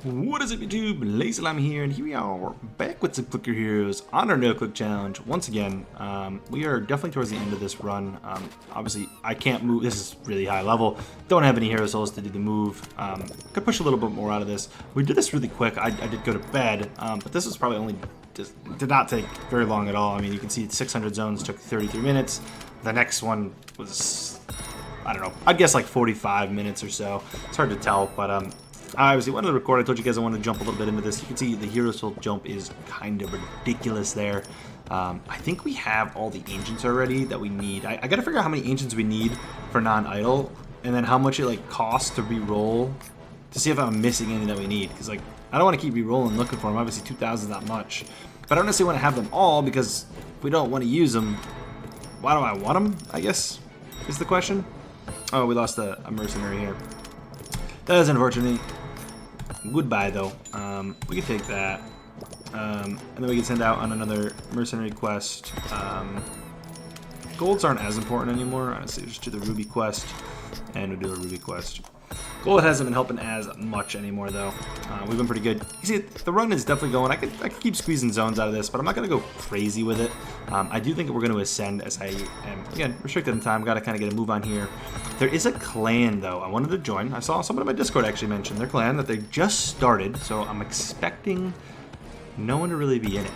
What is up, YouTube? LazeeLlama here, and here we are. We're back with some Clicker Heroes on our no-click challenge. Once again, we are definitely towards the end of this run. Obviously, I can't move. This is really high level. Don't have any hero souls to do the move. Could push a little bit more out of this. We did this really quick. I did go to bed, but this was probably only did not take very long at all. I mean, you can see 600 zones took 33 minutes. The next one was, I don't know, I'd guess like 45 minutes or so. It's hard to tell, but I obviously wanted to record. I told you guys I wanted to jump a little bit into this. You can see the hero soul jump is kind of ridiculous there. I think we have all the ancients already that we need. I gotta figure out how many ancients we need for non-idle, and then how much it like costs to re-roll to see if I'm missing any that we need. Because like I don't want to keep re-rolling looking for them. Obviously 2,000 is not much, but I don't necessarily want to have them all because if we don't want to use them, why do I want them? I guess is the question. Oh, we lost a mercenary here. That is unfortunate. Goodbye, though. We can take that. And then we can send out on another mercenary quest. Golds aren't as important anymore. Honestly, just do the ruby quest. And we'll do a ruby quest. Gold hasn't been helping as much anymore, though. We've been pretty good. You see, the run is definitely going. I could keep squeezing zones out of this, but I'm not going to go crazy with it. I do think we're going to ascend as I am, again, restricted in time. Got to kind of get a move on here. There is a clan, though, I wanted to join. I saw someone in my Discord actually mention their clan that they just started, so I'm expecting no one to really be in it.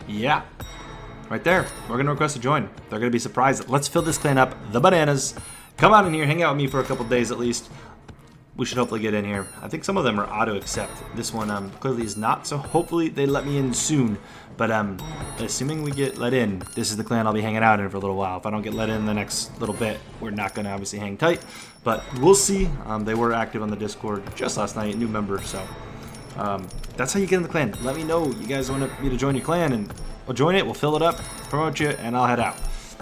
Yeah, right there. We're going to request to join. They're going to be surprised. Let's fill this clan up. The bananas. Come on in here, hang out with me for a couple days at least. We should hopefully get in here. I think some of them are auto-accept. This one clearly is not, so hopefully they let me in soon. But assuming we get let in, this is the clan I'll be hanging out in for a little while. If I don't get let in the next little bit, we're not going to obviously hang tight. But we'll see. They were active on the Discord just last night, new member, so that's how you get in the clan. Let me know you guys want me to join your clan, and we'll join it, we'll fill it up, promote you, and I'll head out.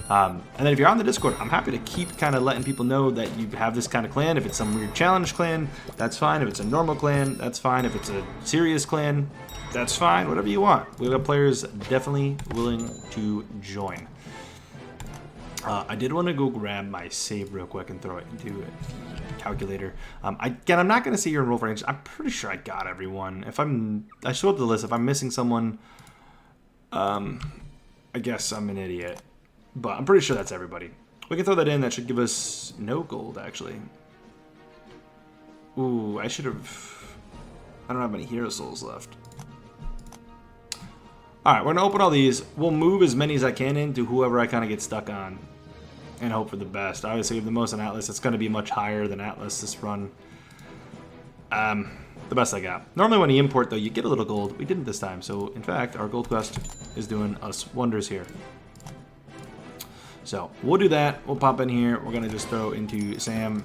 And then if you're on the Discord, I'm happy to keep kind of letting people know that you have this kind of clan. If it's some weird challenge clan, that's fine. If it's a normal clan, that's fine. If it's a serious clan, that's fine. Whatever you want. We've got players definitely willing to join. I did want to go grab my save real quick and throw it into a calculator. Again, I'm not going to sit here and roll for range. I'm pretty sure I got everyone. I show up the list. If I'm missing someone, I guess I'm an idiot. But I'm pretty sure that's everybody. We can throw that in. That should give us no gold, actually. Ooh, I should have... I don't have any hero souls left. Alright, we're going to open all these. We'll move as many as I can into whoever I kind of get stuck on. And hope for the best. Obviously, the most on Atlas, it's going to be much higher than Atlas this run. The best I got. Normally when you import, though, you get a little gold. We didn't this time. So, in fact, our gold quest is doing us wonders here. So we'll do that. We'll pop in here. We're gonna just throw into Sam,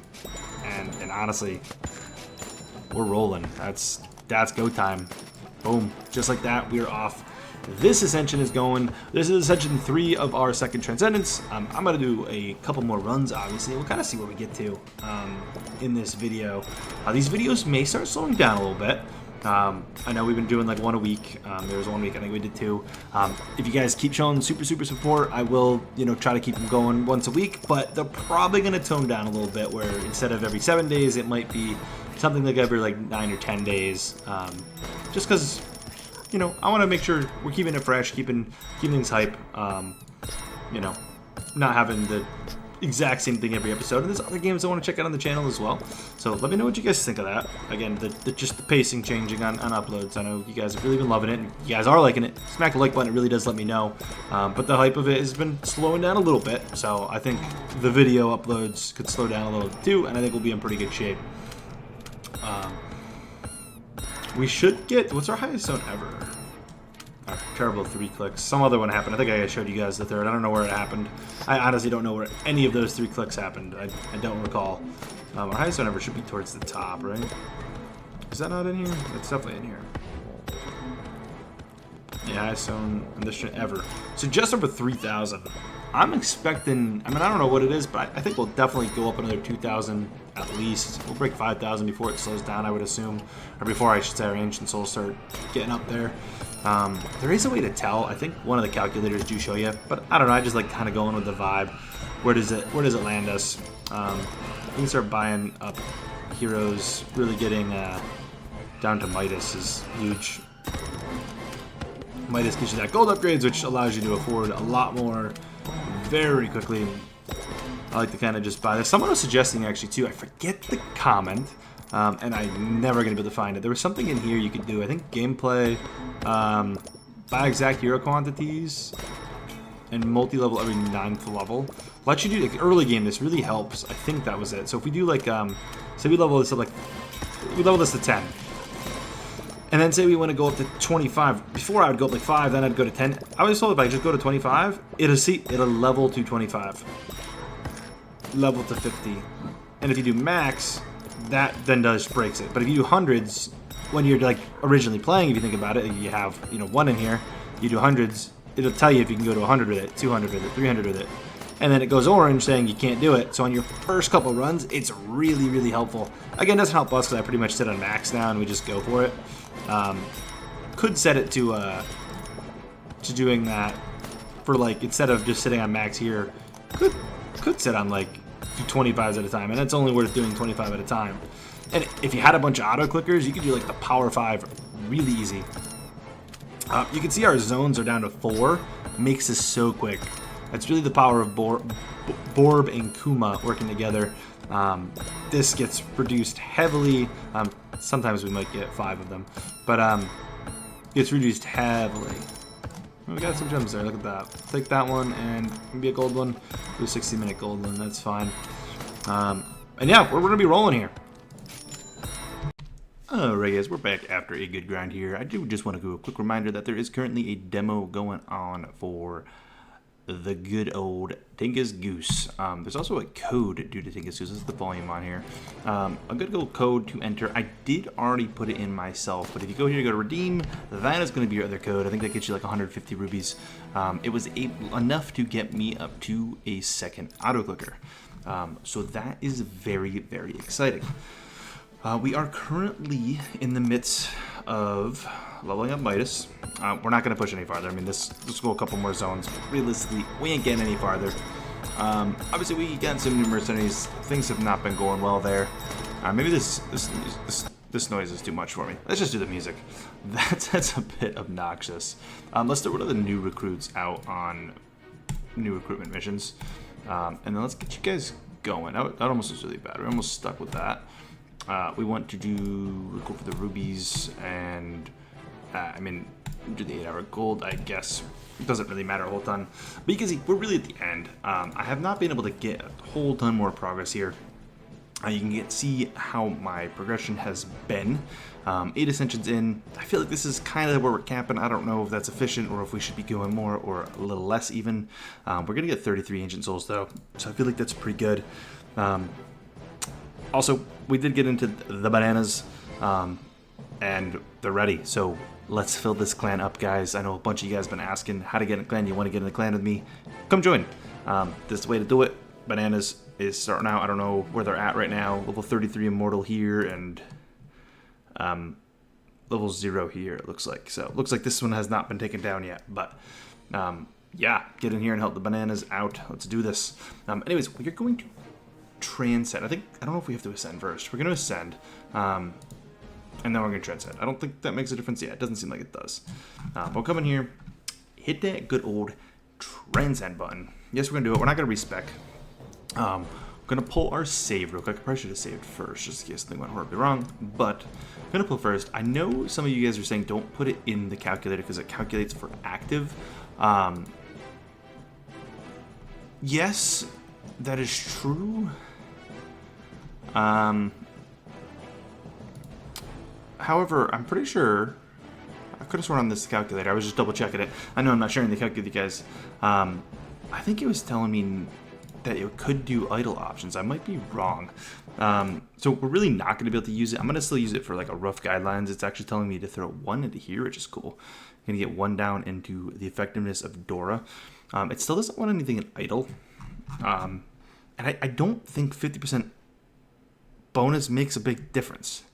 and honestly, we're rolling. That's go time. Boom, just like that, we're off. This Ascension is going. This is Ascension 3 of our second Transcendence. I'm gonna do a couple more runs. Obviously, we'll kind of see where we get to in this video. These videos may start slowing down a little bit. I know we've been doing like one a week. There was 1 week I think we did 2. If you guys keep showing super support, I will, try to keep them going once a week, but they're probably going to tone down a little bit where instead of every 7 days, it might be something like every like 9 or 10 days. Just because, I want to make sure we're keeping it fresh, keeping things hype, not having the exact same thing every episode. And there's other games I want to check out on the channel as well. So let me know what you guys think of that. Again, just the pacing changing on uploads. I know you guys have really been loving it, and you guys are liking it. Smack the like button, it really does let me know. But the hype of it has been slowing down a little bit. So I think the video uploads could slow down a little too, and I think we'll be in pretty good shape. We should get, what's our highest zone ever? Terrible 3 clicks. Some other one happened. I think I showed you guys the third. I don't know where it happened. I honestly don't know where any of those 3 clicks happened. I don't recall. Our highest zone ever should be towards the top, right? Is that not in here? It's definitely in here. Yeah, highest zone in this ever. So just over 3,000. I'm expecting, I don't know what it is, but I think we'll definitely go up another 2,000 at least. We'll break 5,000 before it slows down, I would assume. Or before, I should say, our ancient souls start getting up there. There is a way to tell. I think one of the calculators do show you, but I don't know. I just like kind of going with the vibe. Where does it land us? We can start buying up heroes, really getting down to Midas is huge. Midas gives you that gold upgrades, which allows you to afford a lot more very quickly. I like to kind of just buy this. Someone was suggesting actually too, I forget the comment, and I'm never going to be able to find it. There was something in here you could do. I think gameplay, buy exact hero quantities, and multi-level every 9th level. Let you do like early game. This really helps. I think that was it. So if we do like, say we level this up like, we level this to 10. And then say we want to go up to 25. Before I would go up like 5, then I'd go to 10. I was told if I just go to 25, it'll level to 25. Level to 50. And if you do max, that then breaks it. But if you do hundreds, when you're like originally playing, if you think about it, you have 1 in here, you do hundreds, it'll tell you if you can go to 100 with it, 200 with it, 300 with it. And then it goes orange saying you can't do it. So on your first couple runs, it's really, really helpful. Again, it doesn't help us because I pretty much sit on max now and we just go for it. Could set it to doing that for like, instead of just sitting on max here, could sit on like 25s at a time, and it's only worth doing 25 at a time. And if you had a bunch of auto clickers, you could do like the power 5 really easy. You can see our zones are down to 4. Makes this so quick. That's really the power of Borb and Kuma working together. This gets reduced heavily. Sometimes we might get 5 of them, but gets reduced heavily. We got some gems there. Look at that. Take that one and maybe a gold one. Do a 60-minute gold one. That's fine. And yeah, we're gonna be rolling here. Alright guys, we're back after a good grind here. I do just want to do a quick reminder that there is currently a demo going on for the good old Tingis Goose. There's also a code due to Tingis Goose. This is the volume on here. A good old code to enter. I did already put it in myself, but if you go here, go to redeem, that is going to be your other code. I think that gets you like 150 rubies. It was enough to get me up to a second auto clicker. So that is very, very exciting. We are currently in the midst of leveling up Midas. We're not going to push any farther. I mean, let's go a couple more zones. Realistically, we ain't getting any farther. Obviously, we got some new mercenaries. Things have not been going well there. Maybe this noise is too much for me. Let's just do the music. That's a bit obnoxious. Let's throw one of the new recruits out on new recruitment missions. And then let's get you guys going. That almost was really bad. We're almost stuck with that. We want to go for the rubies and, I mean, do the 8-hour gold, I guess. It doesn't really matter a whole ton. But you can see, we're really at the end. I have not been able to get a whole ton more progress here. You can see how my progression has been. 8 ascensions in. I feel like this is kind of where we're camping. I don't know if that's efficient or if we should be going more or a little less even. We're going to get 33 ancient souls though, so I feel like that's pretty good. Also, we did get into the bananas, and they're ready. So let's fill this clan up, guys. I know a bunch of you guys have been asking how to get in the clan. You want to get in the clan with me? Come join. This is the way to do it. Bananas is starting out. I don't know where they're at right now. Level 33 immortal here and level 0 here, it looks like. So it looks like this one has not been taken down yet. But yeah, get in here and help the bananas out. Let's do this. Anyways, we're going to transcend. I don't know if we have to ascend first. We're going to ascend, and then we're going to transcend. I don't think that makes a difference yet. It doesn't seem like it does. We'll come in here, hit that good old transcend button. Yes, we're going to do it. We're not going to respec. I'm going to pull our save real quick. I probably should have saved first, just in case something went horribly wrong. But I'm going to pull first. I know some of you guys are saying don't put it in the calculator because it calculates for active. Yes, that is true. However, I'm pretty sure I could have sworn on this calculator. I was just double checking it. I know I'm not sharing the calculator with you guys. I think it was telling me that it could do idle options. I might be wrong. So we're really not going to be able to use it. I'm going to still use it for like a rough guidelines. It's actually telling me to throw 1 into here, which is cool. I'm going to get 1 down into the effectiveness of Dora. It still doesn't want anything in idle. And I don't think 50% bonus makes a big difference.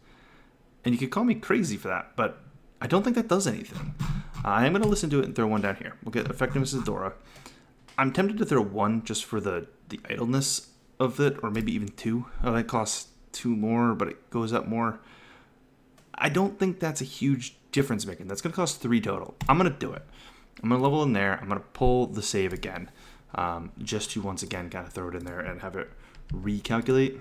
And you could call me crazy for that, but I don't think that does anything. I am going to listen to it and throw 1 down here. We'll get effectiveness of Dora. I'm tempted to throw 1 just for the idleness of it, or maybe even 2. Oh, that costs 2 more, but it goes up more. I don't think that's a huge difference making. That's going to cost 3 total. I'm going to do it. I'm going to level in there. I'm going to pull the save again, just to once again kind of throw it in there and have it recalculate.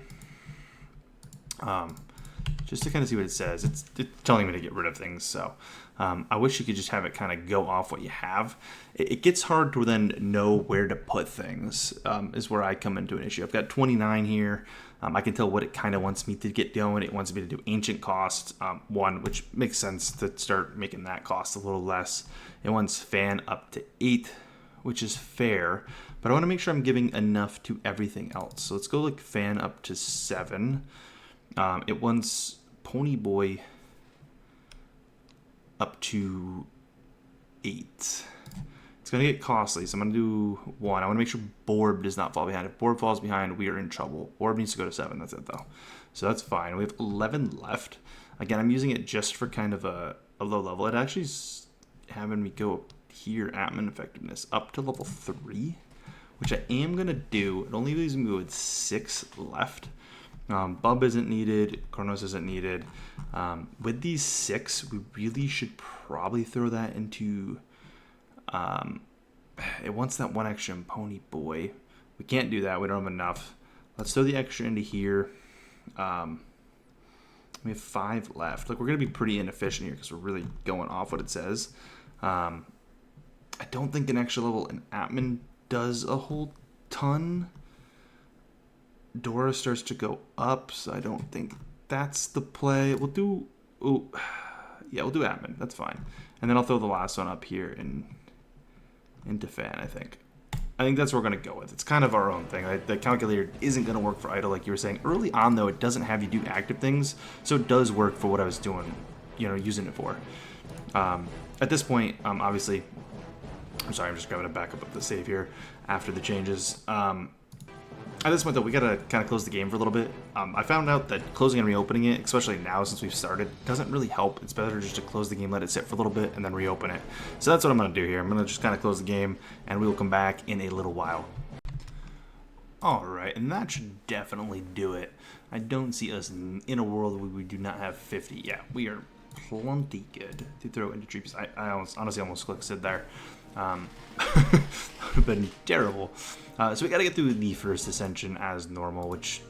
Just to kind of see what it says. It's telling me to get rid of things, so I wish you could just have it kind of go off what you have. It gets hard to then know where to put things, is where I come into an issue. I've got 29 here. I can tell what it kind of wants me to get going. It wants me to do ancient cost 1, which makes sense to start making that cost a little less. It wants fan up to 8, which is fair, but I want to make sure I'm giving enough to everything else. So let's go like fan up to 7. It wants Pony Boy up to 8. It's going to get costly, so I'm going to do 1. I want to make sure Borb does not fall behind. If Borb falls behind, we are in trouble. Borb needs to go to 7. That's it, though. So that's fine. We have 11 left. Again, I'm using it just for kind of a low level. It actually is having me go up here, Atman Effectiveness, up to level 3, which I am going to do. It only leaves me with 6 left. Bub isn't needed. Chronos isn't needed. With these 6, we really should probably throw that into... it wants that 1 extra in Pony Boy. We can't do that. We don't have enough. Let's throw the extra into here. We have 5 left. Look, we're going to be pretty inefficient here because we're really going off what it says. I don't think an extra level in Atman does a whole ton. Dora starts to go up, so I don't think that's the play. We'll do... Oh, yeah, we'll do Atman. That's fine. And then I'll throw the last one up here into fan, I think. I think that's what we're going to go with. It's kind of our own thing. The calculator isn't going to work for idle, like you were saying. Early on, though, it doesn't have you do active things, so it does work for what I was doing, using it for. At this point, obviously... I'm sorry, I'm just grabbing a backup of the save here after the changes. At this point, though, we gotta kind of close the game for a little bit. I found out that closing and reopening it, especially now since we've started, doesn't really help. It's better just to close the game, let it sit for a little bit, and then reopen it. So that's what I'm gonna do here. I'm gonna just kind of close the game, and we will come back in a little while. Alright, and that should definitely do it. I don't see us in a world where we do not have 50. Yeah, we are plenty good to throw into trees. I honestly almost clicked Sid there. That would have been terrible. So we got to get through the first Ascension as normal, which,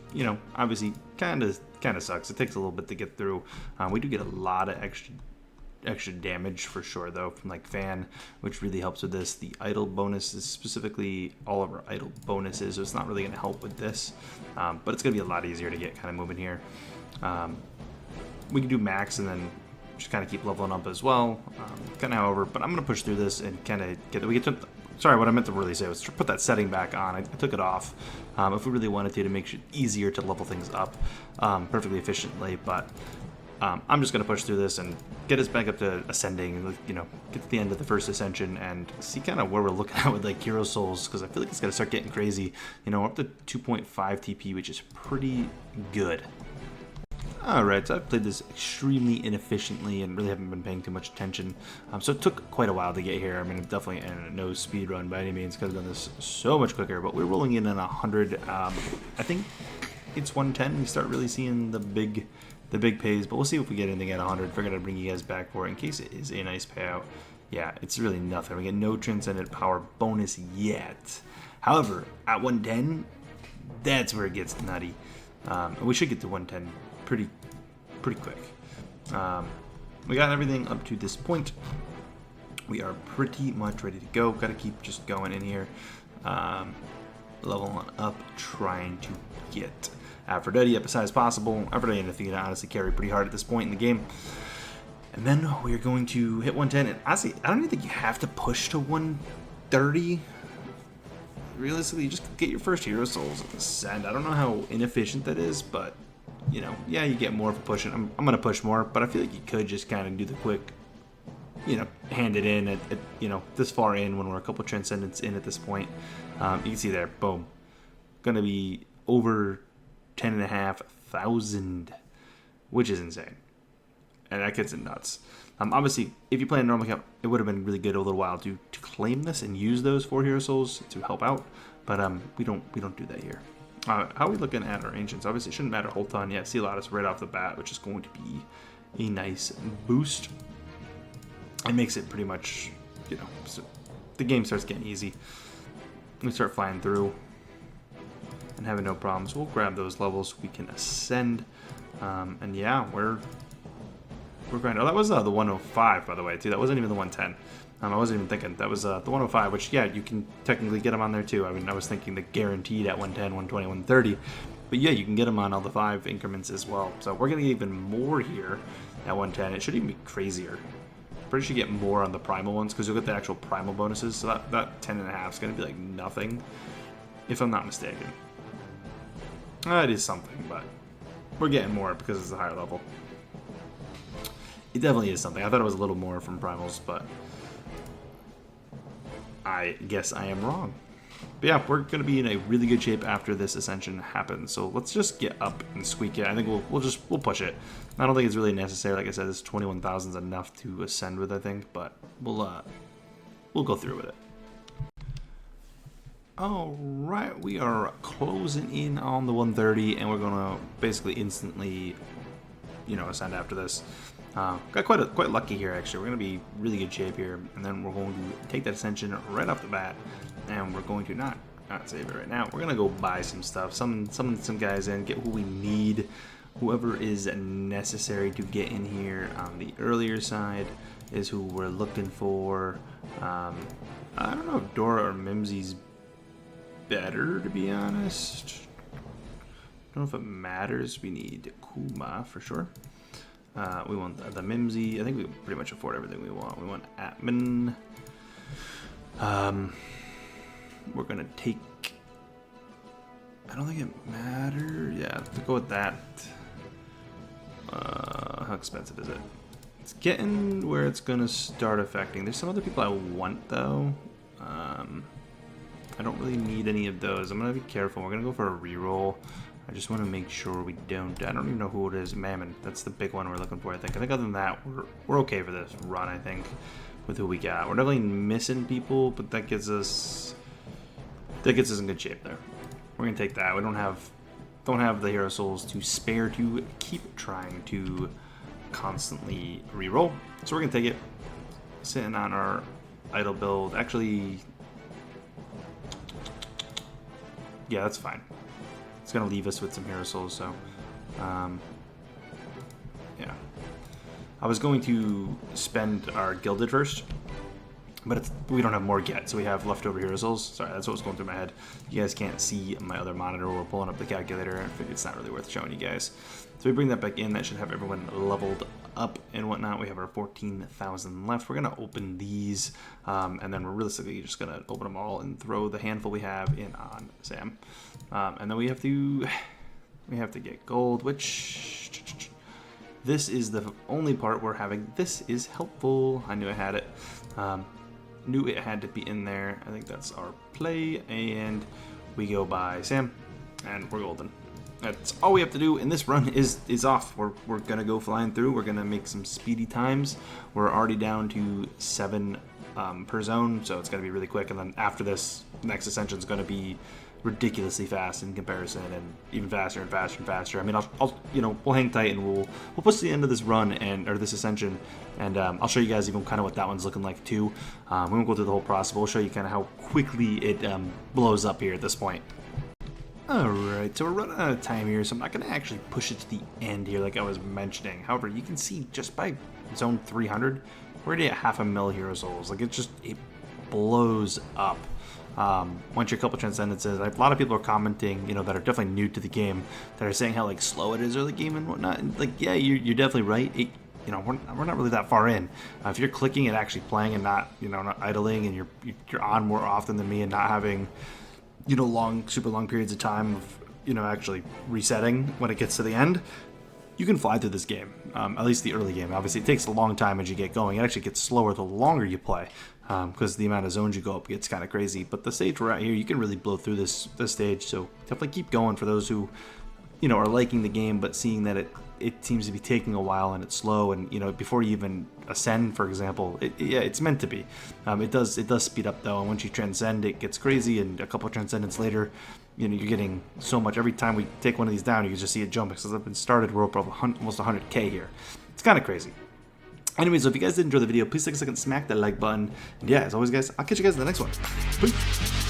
obviously kind of sucks. It takes a little bit to get through. We do get a lot of extra damage for sure, though, from like fan, which really helps with this. The idle bonus is specifically all of our idle bonuses, so it's not really going to help with this, but it's going to be a lot easier to get kind of moving here. We can do max and then just kind of keep leveling up as well, kind of however, but I'm going to push through this and kind of sorry, what I meant to really say was to put that setting back on. I took it off if we really wanted to make it easier to level things up perfectly efficiently, but I'm just going to push through this and get us back up to Ascending, get to the end of the first Ascension and see kind of where we're looking at with like Hero Souls, because I feel like it's going to start getting crazy. We're up to 2.5 TP, which is pretty good. Alright, so I've played this extremely inefficiently and really haven't been paying too much attention. So it took quite a while to get here. I mean, definitely no speed run by any means. Could have done this so much quicker, but we're rolling in at 100. I think it's 110. We start really seeing the big pays, but we'll see if we get anything at 100. Figured I'd bring you guys back for it in case it is a nice payout. Yeah, it's really nothing. We get no Transcendent Power bonus yet. However, at 110, that's where it gets nutty. We should get to 110 pretty quick. We got everything up to this point. We are pretty much ready to go. Got to keep just going in here, leveling up, trying to get Aphrodite up as high as possible. Aphrodite and Athena honestly carry pretty hard at this point in the game. And then we are going to hit 110. And honestly, I don't even think you have to push to 130. Realistically, you just get your first Hero Souls at the send. I don't know how inefficient that is, but yeah, you get more for pushing. I'm going to push more, but I feel like you could just kind of do the quick, hand it in at this far in when we're a couple Transcendents in at this point. You can see there, boom. Going to be over 10,500, which is insane. And that gets it nuts. Obviously, if you play a normal account, it would have been really good a little while to claim this and use those 4 Hero Souls to help out, but we don't do that here. How are we looking at our ancients? Obviously, it shouldn't matter a whole ton. Yeah, see Lotus right off the bat, which is going to be a nice boost. It makes it pretty much, you know, so the game starts getting easy. We start flying through and having no problems. We'll grab those levels. We can ascend, and yeah, we're grinding. Oh, that was the 105, by the way, too. That wasn't even the 110. I wasn't even thinking. That was the 105, which, yeah, you can technically get them on there, too. I mean, I was thinking the guaranteed at 110, 120, 130. But, yeah, you can get them on all the 5 increments as well. So we're going to get even more here at 110. It should even be crazier. Pretty sure you get more on the Primal ones, because you'll get the actual Primal bonuses. So that 10.5 is going to be, like, nothing, if I'm not mistaken. It is something, but we're getting more because it's a higher level. It definitely is something. I thought it was a little more from Primals, but I guess I am wrong. But yeah, we're going to be in a really good shape after this Ascension happens. So let's just get up and squeak it. I think we'll push it. I don't think it's really necessary. Like I said, this 21,000 is enough to ascend with, I think. But we'll go through with it. All right, we are closing in on the 130, and we're going to basically instantly, you know, ascend after this. Got quite lucky here, actually. We're going to be really good shape here, and then we're going to take that Ascension right off the bat, and we're going to not save it right now. We're going to go buy some stuff, summon some guys in, get who we need, whoever is necessary to get in here. On the earlier side is who we're looking for. I don't know if Dora or Mimsey's better, to be honest. I don't know if it matters. We need Kuma for sure. We want the Mimsy. I think we can pretty much afford everything we want. We want Atman. We're gonna take. I don't think it matters. Yeah, to go with that. How expensive is it? It's getting where it's gonna start affecting. There's some other people I want though. I don't really need any of those. I'm gonna be careful. We're gonna go for a reroll. I just want to make sure we don't. I don't even know who it is. Mammon. That's the big one we're looking for, I think. I think other than that, we're okay for this run, I think, with who we got. We're definitely missing people, but that gets us in good shape there. We're gonna take that. We don't have the hero souls to spare to keep trying to constantly reroll. So we're gonna take it. Sitting on our idle build. Actually, yeah, that's fine. It's going to leave us with some hero souls, so yeah. I was going to spend our gilded first, but we don't have more yet, so we have leftover hero souls. Sorry, that's what was going through my head. You guys can't see my other monitor. We're pulling up the calculator. I figured it's not really worth showing you guys. So we bring that back in. That should have everyone leveled up and whatnot. We have our 14,000 left. We're going to open these, and then we're realistically just going to open them all and throw the handful we have in on Sam. And then we have to get gold, which this is the only part we're having. This is helpful. I knew I had it. Knew it had to be in there. I think that's our play, and we go by Sam, and we're golden. That's all we have to do, and this run is off. We're gonna go flying through. We're gonna make some speedy times. We're already down to 7 per zone, so it's gonna be really quick. And then after this, next ascension is gonna be ridiculously fast in comparison, and even faster and faster and faster. I mean, I'll we'll hang tight and we'll push to the end of this run or this ascension, and I'll show you guys even kind of what that one's looking like too. We won't go through the whole process, but we'll show you kind of how quickly it blows up here at this point. Alright, so we're running out of time here, so I'm not going to actually push it to the end here like I was mentioning. However, you can see just by zone 300, we're already at 500,000 hero souls. Like, it blows up. Once you're a couple transcendences, a lot of people are commenting, that are definitely new to the game, that are saying how, like, slow it is early game and whatnot. And, like, yeah, you're definitely right. We're not really that far in. If you're clicking and actually playing and not idling, and you're on more often than me and not having super long periods of time of, actually resetting when it gets to the end, you can fly through this game, at least the early game. Obviously, it takes a long time as you get going. It actually gets slower the longer you play, because the amount of zones you go up gets kind of crazy. But the stage we're at here, you can really blow through this stage, so definitely keep going for those who, are liking the game, but seeing that it seems to be taking a while and it's slow, and you know, before you even ascend, for example, yeah, it's meant to be. It does speed up though, and once you transcend, it gets crazy, and a couple of transcendents later, you know, you're getting so much. Every time we take one of these down, you can just see it jump, because I've been started, we're up almost 100k here. It's kind of crazy. Anyway, so if you guys did enjoy the video, please take a second, smack that like button, and yeah, as always guys, I'll catch you guys in the next one. Peace.